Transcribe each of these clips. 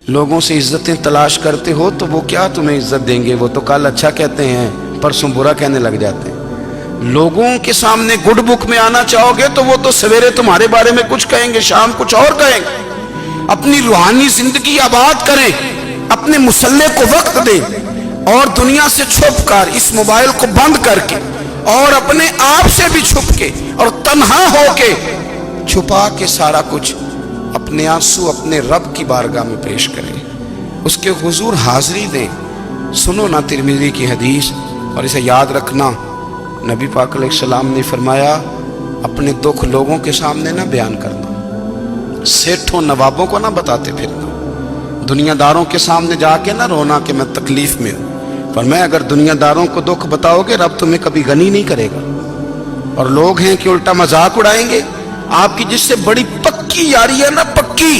لوگوں سے عزتیں تلاش کرتے ہو تو وہ کیا تمہیں عزت دیں گے؟ وہ تو کل اچھا کہتے ہیں، پرسوں برا کہنے لگ جاتے ہیں۔ لوگوں کے سامنے گڈ بک میں آنا چاہو گے تو وہ تو سویرے تمہارے بارے میں کچھ کہیں گے، شام کچھ اور کہیں گے۔ اپنی روحانی زندگی آباد کریں، اپنے مصلح کو وقت دیں، اور دنیا سے چھپ کر، اس موبائل کو بند کر کے، اور اپنے آپ سے بھی چھپ کے اور تنہا ہو کے، چھپا کے سارا کچھ اپنے آنسو اپنے رب کی بارگاہ میں پیش کریں، اس کے حضور حاضری دیں۔ سنو نا ترمذی کی حدیث، اور اسے یاد رکھنا، نبی پاک علیہ السلام نے فرمایا اپنے دکھ لوگوں کے سامنے نہ بیان کرنا، سیٹھوں نوابوں کو نہ بتاتے پھرنا، دنیا داروں کے سامنے جا کے نہ رونا کہ میں تکلیف میں ہوں۔ فرمایا اگر دنیا داروں کو دکھ بتاؤ گے رب تمہیں کبھی غنی نہیں کرے گا، اور لوگ ہیں کہ الٹا مذاق اڑائیں گے۔ آپ کی جس سے بڑی پکی یاری ہے نا، پکی،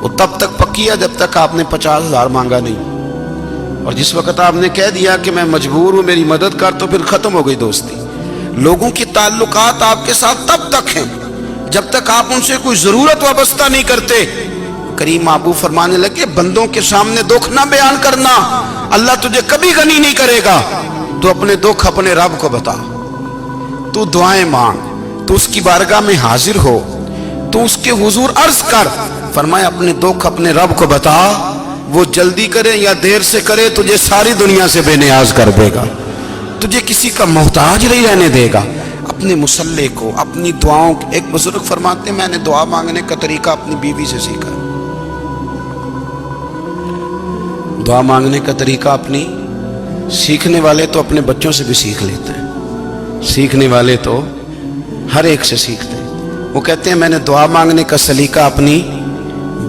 وہ تب تک پکی ہے جب تک آپ نے 50,000 مانگا نہیں، اور جس وقت آپ نے کہہ دیا کہ میں مجبور ہوں میری مدد کر، تو پھر ختم ہو گئی دوستی۔ لوگوں کے تعلقات آپ کے ساتھ تب تک ہیں جب تک آپ ان سے کوئی ضرورت وابستہ نہیں کرتے۔ کریم محبوب فرمانے لگے بندوں کے سامنے دکھ نہ بیان کرنا، اللہ تجھے کبھی غنی نہیں کرے گا۔ تو اپنے دکھ اپنے رب کو بتا، تو دعائیں مانگ، تو اس کی بارگاہ میں حاضر ہو، تو اس کے حضور عرض کر۔ فرمایا اپنے دکھ اپنے رب کو بتا، وہ جلدی کرے یا دیر سے کرے تجھے ساری دنیا سے بے نیاز کر دے گا، تجھے کسی کا محتاج نہیں رہنے دے گا۔ اپنے مصلح کو، اپنی دعاؤں، ایک بزرگ فرماتے ہیں میں نے دعا مانگنے کا طریقہ اپنی بیوی سے سیکھا۔ دعا مانگنے کا طریقہ اپنی، سیکھنے والے تو اپنے بچوں سے بھی سیکھ لیتے ہیں، سیکھنے والے تو ہر ایک سے سیکھتے ہیں۔ وہ کہتے ہیں میں نے دعا مانگنے کا سلیقہ اپنی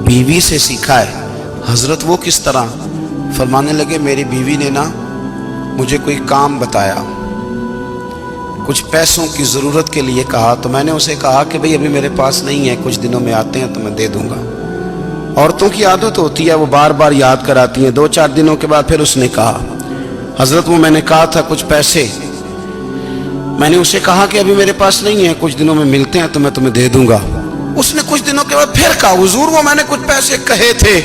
بیوی سے سیکھا ہے۔ حضرت وہ کس طرح؟ فرمانے لگے میری بیوی نے نا مجھے کوئی کام بتایا، کچھ پیسوں کی ضرورت کے لیے کہا، تو میں نے اسے کہا کہ بھئی ابھی میرے پاس نہیں ہے، کچھ دنوں میں آتے ہیں تو میں دے دوں گا۔ عورتوں کی عادت ہوتی ہے وہ بار بار یاد کراتی ہیں، 2-4 دنوں کے بعد پھر اس نے کہا حضرت وہ میں نے کہا تھا کچھ پیسے، میں نے اسے کہا کہ ابھی میرے پاس نہیں ہے، کچھ دنوں میں ملتے ہیں تو میں تمہیں دے دوں گا۔ اس نے کچھ دنوں کے بعد پھر کہا حضور وہ میں نے کچھ پیسے کہے تھے۔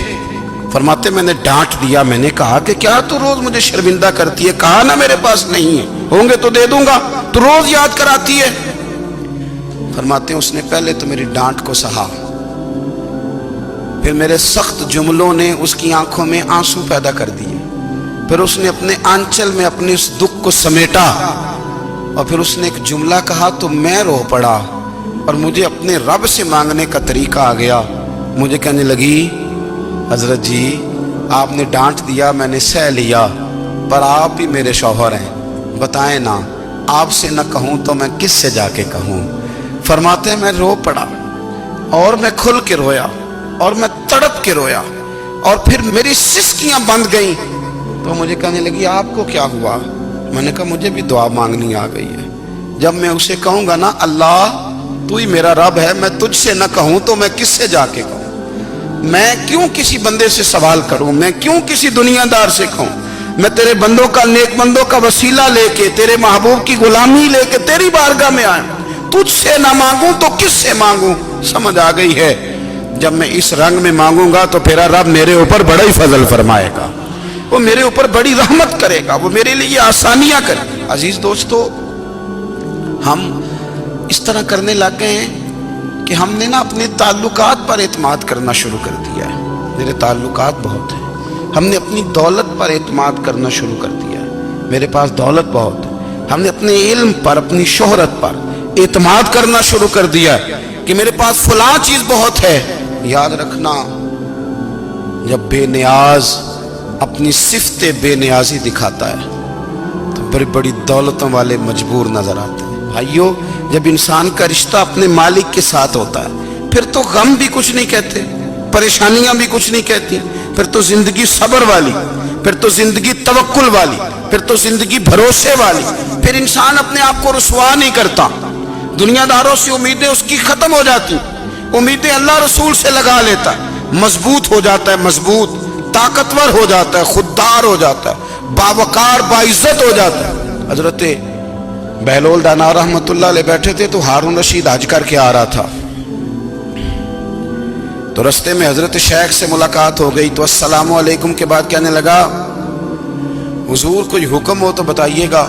فرماتے میں نے ڈانٹ دیا، میں نے کہا کہ کیا تو روز مجھے شرمندہ کرتی ہے، کہا نا میرے پاس نہیں ہے، ہوں گے تو دے دوں گا، تو روز یاد کراتی ہے۔ فرماتے ہیں اس نے پہلے تو میری ڈانٹ کو سہا، پھر میرے سخت جملوں نے اس کی آنکھوں میں آنسو پیدا کر دیے، پھر اس نے اپنے آنچل میں اپنے اس دکھ کو سمیٹا، اور پھر اس نے ایک جملہ کہا تو میں رو پڑا، اور مجھے اپنے رب سے مانگنے کا طریقہ آ گیا۔ مجھے کہنے لگی حضرت جی آپ نے ڈانٹ دیا میں نے سہ لیا، پر آپ ہی میرے شوہر ہیں، بتائیں نا آپ سے نہ کہوں تو میں کس سے جا کے کہوں۔ فرماتے ہیں میں رو پڑا، اور میں کھل کے رویا، اور میں تڑپ کے رویا، اور پھر میری سسکیاں بند گئیں۔ تو مجھے کہنے لگی آپ کو کیا ہوا؟ میں نے کہا مجھے بھی دعا مانگنی آ گئی ہے، جب میں اسے کہوں گا نا اللہ تو ہی میرا رب ہے، میں تجھ سے نہ کہوں تو میں کس سے جا کے کہوں؟ میں کیوں کسی بندے سے سوال کروں؟ میں کیوں کسی دنیا دار سے کہوں؟ میں تیرے بندوں کا، نیک بندوں کا وسیلہ لے کے، تیرے محبوب کی غلامی لے کے تیری بارگاہ میں آیا، تجھ سے نہ مانگوں تو کس سے مانگوں؟ سمجھ آ گئی ہے؟ جب میں اس رنگ میں مانگوں گا تو پھر رب میرے اوپر بڑا ہی فضل فرمائے گا، وہ میرے اوپر بڑی رحمت کرے گا، وہ میرے لیے آسانیاں کرے گا۔ عزیز دوستو، ہم اس طرح کرنے لگ گئے ہیں کہ ہم نے نا اپنے تعلقات پر اعتماد کرنا شروع کر دیا ہے۔ میرے تعلقات بہت ہیں، ہم نے اپنی دولت پر اعتماد کرنا شروع کر دیا ہے، میرے پاس دولت بہت ہے۔ ہم نے اپنے علم پر، اپنی شہرت پر اعتماد کرنا شروع کر دیا ہے کہ میرے پاس فلاں چیز بہت ہے۔ یاد رکھنا جب بے نیاز اپنی صفت بے نیازی دکھاتا ہے تو بڑی بڑی دولتوں والے مجبور نظر آتے ہیں۔ بھائیو جب انسان کا رشتہ اپنے مالک کے ساتھ ہوتا ہے پھر تو غم بھی کچھ نہیں کہتے، پریشانیاں بھی کچھ نہیں کہتی، پھر تو زندگی صبر والی، پھر تو زندگی توکل والی، پھر تو زندگی بھروسے والی، پھر انسان اپنے آپ کو رسوا نہیں کرتا، دنیا داروں سے امیدیں اس کی ختم ہو جاتی، امیدیں اللہ رسول سے لگا لیتا ہے، مضبوط ہو جاتا ہے، مضبوط، طاقتور ہو جاتا ہے، خوددار ہو جاتا ہے، باوقار باعزت ہو جاتا ہے۔ حضرت بہلول دانا رحمت اللہ علیہ بیٹھے تھے تو ہارون رشید حج کر کے آ رہا تھا، تو رستے میں حضرت شیخ سے ملاقات ہو گئی تو السلام علیکم کے بعد کہنے لگا حضور کوئی حکم ہو تو بتائیے گا.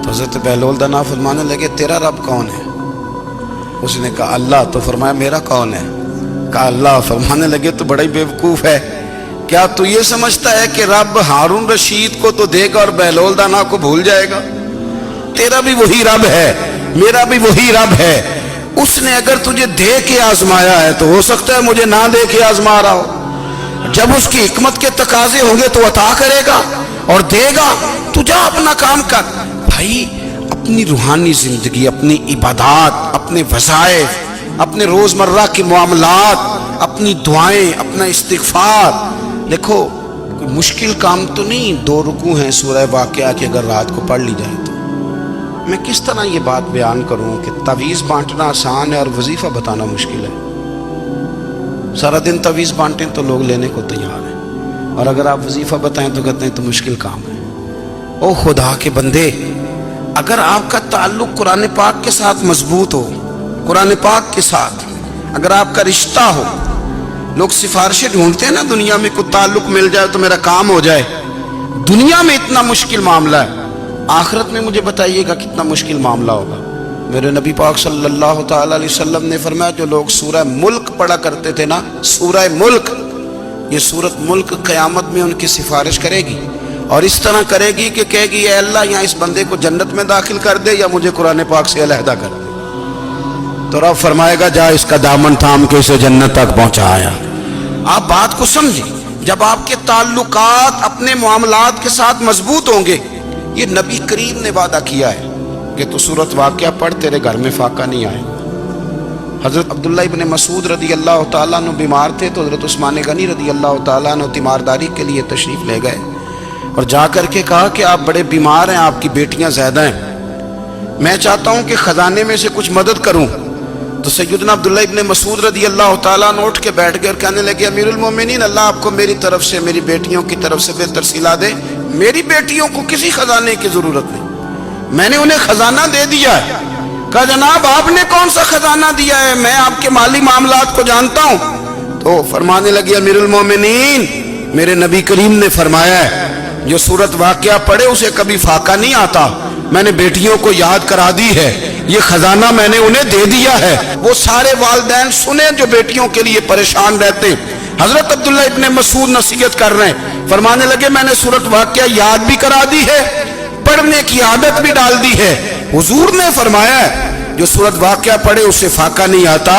تو حضرت بہلول دانا فرمانے لگے تیرا رب کون ہے؟ اس نے کہا اللہ. تو فرمایا میرا کون ہے؟ کہا اللہ. فرمانے لگے تو بڑا ہی بیوقوف ہے، کیا تو یہ سمجھتا ہے کہ رب ہارون رشید کو تو دے گا اور بہلول دانا کو بھول جائے گا؟ تیرا بھی وہی رب ہے، میرا بھی وہی رب ہے. اس نے اگر تجھے دے کے آزمایا ہے تو ہو سکتا ہے مجھے نہ دے کے آزما رہا ہو. جب اس کی حکمت کے تقاضے ہوں گے تو عطا کرے گا اور دے گا. تو جا اپنا کام کر. بھائی اپنی روحانی زندگی، اپنی عبادات، اپنے وظائف، اپنے روزمرہ کے معاملات، اپنی دعائیں، اپنا استغفار. دیکھو کوئی مشکل کام تو نہیں، 2 رکوع ہیں سورہ واقعہ کی اگر رات کو پڑھ لی جائے تو. میں کس طرح یہ بات بیان کروں کہ تعویذ بانٹنا آسان ہے اور وظیفہ بتانا مشکل ہے. سارا دن تعویذ بانٹیں تو لوگ لینے کو تیار ہیں، اور اگر آپ وظیفہ بتائیں تو کہتے ہیں تو مشکل کام ہے. او خدا کے بندے، اگر آپ کا تعلق قرآن پاک کے ساتھ مضبوط ہو، قرآن پاک کے ساتھ اگر آپ کا رشتہ ہو، لوگ سفارشیں ڈھونڈتے ہیں نا دنیا میں، کوئی تعلق مل جائے تو میرا کام ہو جائے. دنیا میں اتنا مشکل معاملہ ہے، آخرت میں مجھے بتائیے گا کتنا مشکل معاملہ ہوگا. میرے نبی پاک صلی اللہ تعالی علیہ وسلم نے فرمایا جو لوگ سورہ ملک پڑھا کرتے تھے نا، سورہ ملک، یہ سورت ملک قیامت میں ان کی سفارش کرے گی، اور اس طرح کرے گی کہ کہے گی اے اللہ یہاں اس بندے کو جنت میں داخل کر دے یا مجھے قرآن پاک سے علیحدہ کر دے. تو رب فرمائے گا جا اس کا دامن تھام کے اسے جنت تک پہنچایا. آپ بات کو سمجھیں، جب آپ کے تعلقات اپنے معاملات کے ساتھ مضبوط ہوں گے. یہ نبی کریم نے وعدہ کیا ہے کہ تو سورت واقعہ پڑھ تیرے گھر میں فاقہ نہیں آئے. حضرت عبداللہ ابن مسعود رضی اللہ تعالیٰ عنہ بیمار تھے تو حضرت عثمان غنی رضی اللہ تعالیٰ عنہ تیمارداری کے لیے تشریف لے گئے اور جا کر کے کہا کہ آپ بڑے بیمار ہیں، آپ کی بیٹیاں زیادہ ہیں، میں چاہتا ہوں کہ خزانے میں سے کچھ مدد کروں. تو سیدنا عبداللہ ابن مسعود رضی اللہ تعالیٰ عنہ اٹھ کے بیٹھ گئے اور کہنے لگے امیر المومنین، اللہ آپ کو میری طرف سے، میری بیٹیوں کی طرف سے بہتر صلہ دے. میری بیٹیوں کو کسی خزانے کی ضرورت نہیں، میں نے انہیں خزانہ دے دیا ہے. کہا جناب آپ نے کون سا خزانہ دیا ہے، میں آپ کے مالی معاملات کو جانتا ہوں. تو فرمانے لگے امیر المومنین، میرے نبی کریم نے فرمایا ہے جو سورت واقعہ پڑھے اسے کبھی فاقہ نہیں آتا. میں نے بیٹیوں کو یاد کرا دی ہے، یہ خزانہ میں نے انہیں دے دیا ہے. وہ سارے والدین سنیں جو بیٹیوں کے لیے پریشان رہتے ہیں. حضرت عبداللہ ابن مسعود نصیحت کر رہے ہیں، فرمانے لگے میں نے سورت واقعہ یاد بھی کرا دی ہے، پڑھنے کی عادت بھی ڈال دی ہے. حضور نے فرمایا ہے جو سورت واقعہ پڑھے اسے فاقہ نہیں آتا.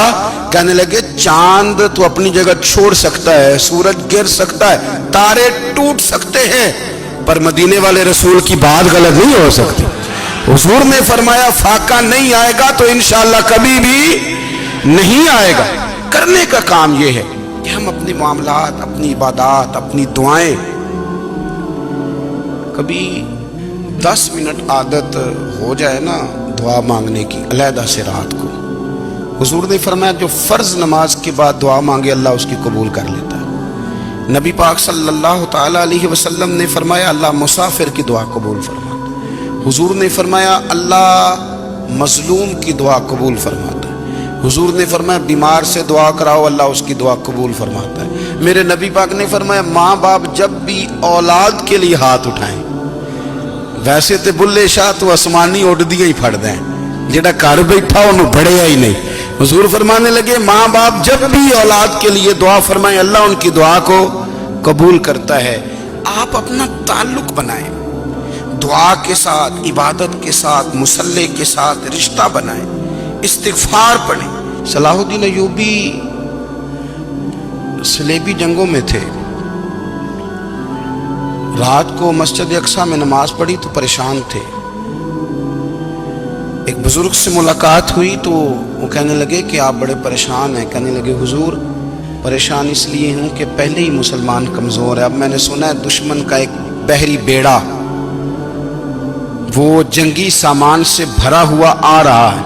کہنے لگے چاند تو اپنی جگہ چھوڑ سکتا ہے، سورج گر سکتا ہے، تارے ٹوٹ سکتے ہیں، پر مدینے والے رسول کی بات غلط نہیں ہو سکتی. حضور نے فرمایا فاقہ نہیں آئے گا تو انشاءاللہ کبھی بھی نہیں آئے گا. کرنے کا کام یہ ہے کہ ہم اپنے معاملات، اپنی عبادات، اپنی دعائیں، کبھی 10 منٹ عادت ہو جائے نا دعا مانگنے کی علیحدہ سے رات کو. حضور نے فرمایا جو فرض نماز کے بعد دعا مانگے اللہ اس کی قبول کر لیتا ہے. نبی پاک صلی اللہ تعالی علیہ وسلم نے فرمایا اللہ مسافر کی دعا قبول فرماتا ہے. حضور نے فرمایا اللہ مظلوم کی دعا قبول فرماتا ہے. حضور نے فرمایا بیمار سے دعا کراؤ اللہ اس کی دعا قبول فرماتا ہے. میرے نبی پاک نے فرمایا ماں باپ جب بھی اولاد کے لیے ہاتھ اٹھائیں، ویسے تے بلے شاہ تو آسمانی اڈ دیا ہی پھڑ دیں، جڑا گھر بیٹھا انہوں بڑھیا ہی نہیں. حضور فرمانے لگے ماں باپ جب بھی اولاد کے لیے دعا فرمائیں اللہ ان کی دعا کو قبول کرتا ہے. آپ اپنا تعلق بنائیں دعا کے ساتھ، عبادت کے ساتھ، مصلی کے ساتھ رشتہ بنائیں، استغفار پڑھیں. صلاح الدین ایوبی صلیبی جنگوں میں تھے، رات کو مسجد اقصیٰ میں نماز پڑھی تو پریشان تھے. ایک بزرگ سے ملاقات ہوئی تو وہ کہنے لگے کہ آپ بڑے پریشان ہیں. کہنے لگے حضور پریشان اس لیے ہوں کہ پہلے ہی مسلمان کمزور ہے، اب میں نے سنا ہے دشمن کا ایک بحری بیڑا وہ جنگی سامان سے بھرا ہوا آ رہا ہے،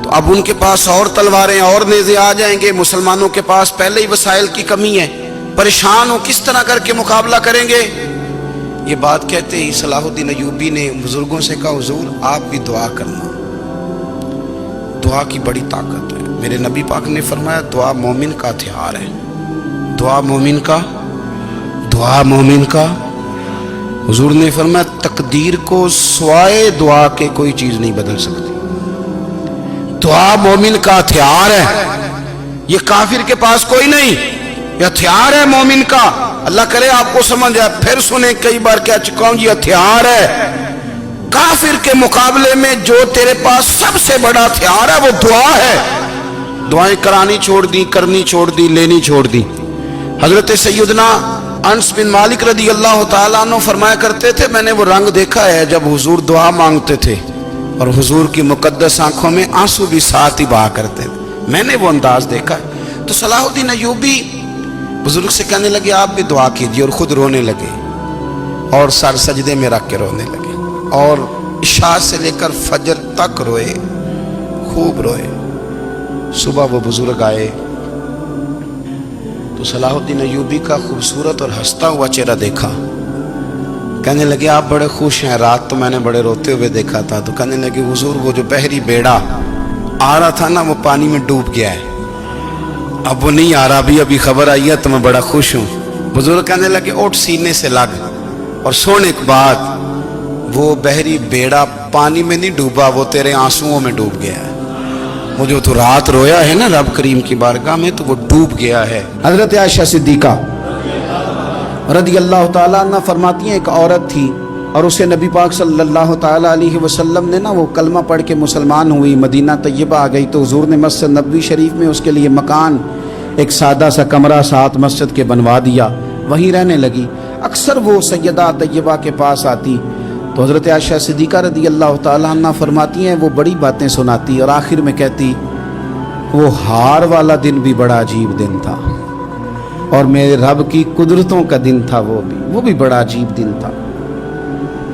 تو اب ان کے پاس اور تلواریں اور نیزے آ جائیں گے، مسلمانوں کے پاس پہلے ہی وسائل کی کمی ہے، پریشان ہو کس طرح کر کے مقابلہ کریں گے. یہ بات کہتے ہی صلاح الدین ایوبی نے بزرگوں سے کہا حضور آپ بھی دعا کرنا، دعا کی بڑی طاقت ہے. میرے نبی پاک نے فرمایا دعا مومن کا ہتھیار ہے، دعا مومن کا، دعا مومن کا۔ حضور نے فرمایا تقدیر کو سوائے دعا کے کوئی چیز نہیں بدل سکتی، دعا مومن کا ہتھیار ہے، یہ کافر کے پاس کوئی نہیں، یہ ہتھیار ہے مومن کا۔ اللہ کرے آپ کو سمجھ آئے، پھر سنیں، کئی بار کہہ چکا ہوں یہ ہتھیار ہے۔ کافر کے مقابلے میں جو تیرے پاس سب سے بڑا ہتھیار ہے وہ دعا ہے۔ دعائیں کرانی چھوڑ دی، کرنی چھوڑ دی، لینی چھوڑ دی۔ حضرت سیدنا انس بن مالک رضی اللہ تعالیٰ عنہ فرمایا کرتے تھے، میں نے وہ رنگ دیکھا ہے جب حضور دعا مانگتے تھے اور حضور کی مقدس آنکھوں میں آنسو بھی ساتھ ہی بہا کرتے تھے، میں نے وہ انداز دیکھا ہے۔ تو صلاح الدین ایوبی بزرگ سے کہنے لگے آپ بھی دعا کیجیے، اور خود رونے لگے اور سر سجدے میں رکھ کے رونے لگے، اور عشاء سے لے کر فجر تک روئے، خوب روئے۔ صبح وہ بزرگ آئے تو صلاح الدین ایوبی کا خوبصورت اور ہنستا ہوا چہرہ دیکھا، کہنے لگے آپ بڑے خوش ہیں، رات تو میں نے بڑے روتے ہوئے دیکھا تھا۔ تو کہنے لگے حضور وہ جو بحری بیڑا آ رہا تھا نا وہ پانی میں ڈوب گیا ہے، اب وہ نہیں آ رہا، ابھی خبر آئی ہے تو میں بڑا خوش ہوں۔ بزرگ کہنے لگے اٹھ سینے سے لگ، اور سن ایک بات، وہ بحری بیڑا پانی میں نہیں ڈوبا، وہ تیرے آنسوؤں میں ڈوب گیا ہے۔ وہ جو تو رات رویا ہے نا رب کریم کی بارگاہ میں، تو وہ ڈوب گیا ہے۔ حضرت عائشہ صدیقہ رضی اللہ تعالیٰ عنہ فرماتی ہیں ایک عورت تھی اور اسے نبی پاک صلی اللہ تعالیٰ علیہ وسلم نے نا وہ کلمہ پڑھ کے مسلمان ہوئی، مدینہ طیبہ آ گئی، تو حضور نے مسجد نبوی شریف میں اس کے لیے مکان، ایک سادہ سا کمرہ ساتھ مسجد کے بنوا دیا، وہیں رہنے لگی۔ اکثر وہ سیدہ طیبہ کے پاس آتی تو حضرت عائشہ صدیقہ رضی اللہ تعالیٰ عنہ فرماتی ہیں وہ بڑی باتیں سناتی، اور آخر میں کہتی وہ ہار والا دن بھی بڑا عجیب دن تھا، اور میرے رب کی قدرتوں کا دن تھا، وہ بھی بڑا عجیب دن تھا۔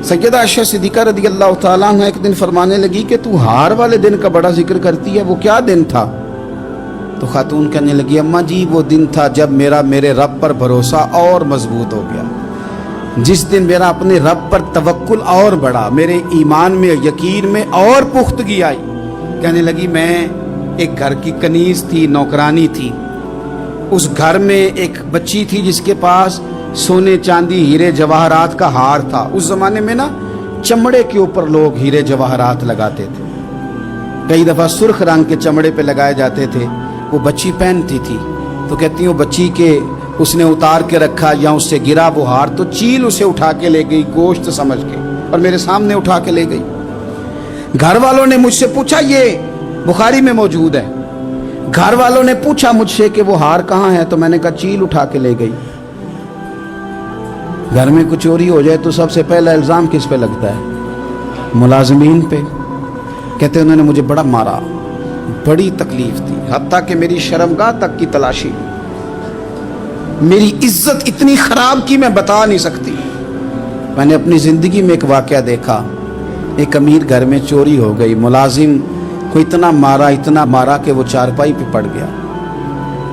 سیدہ عائشہ صدیقہ رضی اللہ تعالیٰ عنہ ایک دن فرمانے لگی کہ تو ہار والے دن کا بڑا ذکر کرتی ہے، وہ کیا دن تھا؟ تو خاتون کہنے لگی اماں جی وہ دن تھا جب میرے رب پر بھروسہ اور مضبوط ہو گیا، جس دن میرا اپنے رب پر توکل اور بڑھا، میرے ایمان میں یقین میں اور پختگی آئی۔ کہنے لگی میں ایک گھر کی کنیز تھی، نوکرانی تھی، اس گھر میں ایک بچی تھی جس کے پاس سونے چاندی ہیرے جواہرات کا ہار تھا۔ اس زمانے میں نا چمڑے کے اوپر لوگ ہیرے جواہرات لگاتے تھے، کئی دفعہ سرخ رنگ کے چمڑے پہ لگائے جاتے تھے، وہ بچی پہنتی تھی۔ تو کہتی ہیں وہ بچی کے اس نے اتار کے رکھا یا اس سے گرا وہ ہار، تو چیل اسے اٹھا کے لے گئی گوشت سمجھ کے، اور میرے سامنے اٹھا کے لے گئی۔ گھر والوں نے مجھ سے پوچھا، یہ بخاری میں موجود ہے، گھر والوں نے پوچھا مجھ سے کہ وہ ہار کہاں ہے، تو میں نے کہا چیل اٹھا کے لے گئی۔ گھر میں کچھ چوری ہو جائے تو سب سے پہلا الزام کس پہ لگتا ہے؟ ملازمین پہ۔ کہتے انہوں نے مجھے بڑا مارا، بڑی تکلیف تھی، حتیٰ کہ میری شرمگاہ تک کی تلاشی، میری عزت اتنی خراب کی میں بتا نہیں سکتی۔ میں نے اپنی زندگی میں ایک واقعہ دیکھا، ایک امیر گھر میں چوری ہو گئی، ملازم کو اتنا مارا کہ وہ چارپائی پہ پڑ گیا،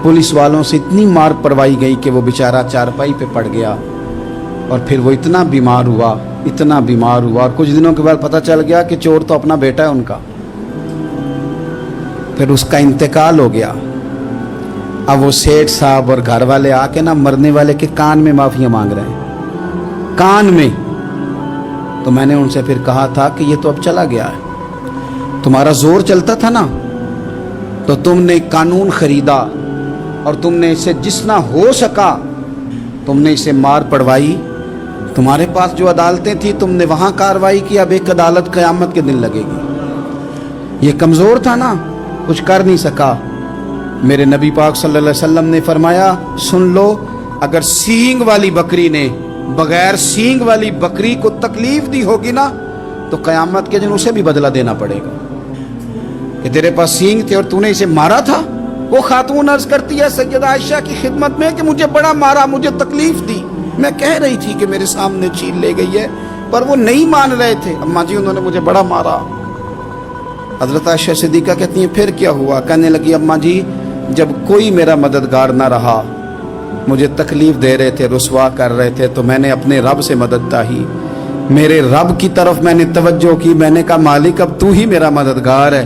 پولیس والوں سے اتنی مار پروائی گئی کہ وہ بیچارہ چارپائی پہ پڑ گیا، اور پھر وہ اتنا بیمار ہوا، اور کچھ دنوں کے بعد پتہ چل گیا کہ چور تو اپنا بیٹا ہے ان کا، پھر اس کا انتقال ہو گیا۔ اب وہ سیٹھ صاحب اور گھر والے آ کے نا مرنے والے کے کان میں معافیاں مانگ رہے ہیں، کان میں۔ تو میں نے ان سے پھر کہا تھا کہ یہ تو اب چلا گیا ہے، تمہارا زور چلتا تھا نا، تو تم نے قانون خریدا اور تم نے اسے جتنا ہو سکا تم نے اسے مار پڑوائی، تمہارے پاس جو عدالتیں تھیں تم نے وہاں کارروائی کی، اب ایک عدالت قیامت کے دن لگے گی۔ یہ کمزور تھا نا، کچھ کر نہیں سکا۔ میرے نبی پاک صلی اللہ علیہ وسلم نے فرمایا سن لو، اگر سینگ والی بکری نے بغیر سینگ والی بکری کو تکلیف دی ہوگی نا تو قیامت کے دن اسے بھی بدلہ دینا پڑے گا، کہ تیرے پاس سینگ تھے اور تو نے اسے مارا تھا۔ وہ خاتون عرض کرتی ہے سیدہ عائشہ کی خدمت میں کہ مجھے بڑا مارا، مجھے تکلیف دی، میں کہہ رہی تھی کہ میرے سامنے چیل لے گئی ہے، پر وہ نہیں مان رہے تھے، اماں جی انہوں نے مجھے بڑا مارا۔ حضرت عائشہ صدیقہ کہتی ہیں پھر کیا ہوا؟ کہنے لگی اماں جی جب کوئی میرا مددگار نہ رہا، مجھے تکلیف دے رہے تھے، رسوا کر رہے تھے، تو میں نے اپنے رب سے مدد چاہی، میرے رب کی طرف میں نے توجہ کی، میں نے کہا مالک اب تو ہی میرا مددگار ہے۔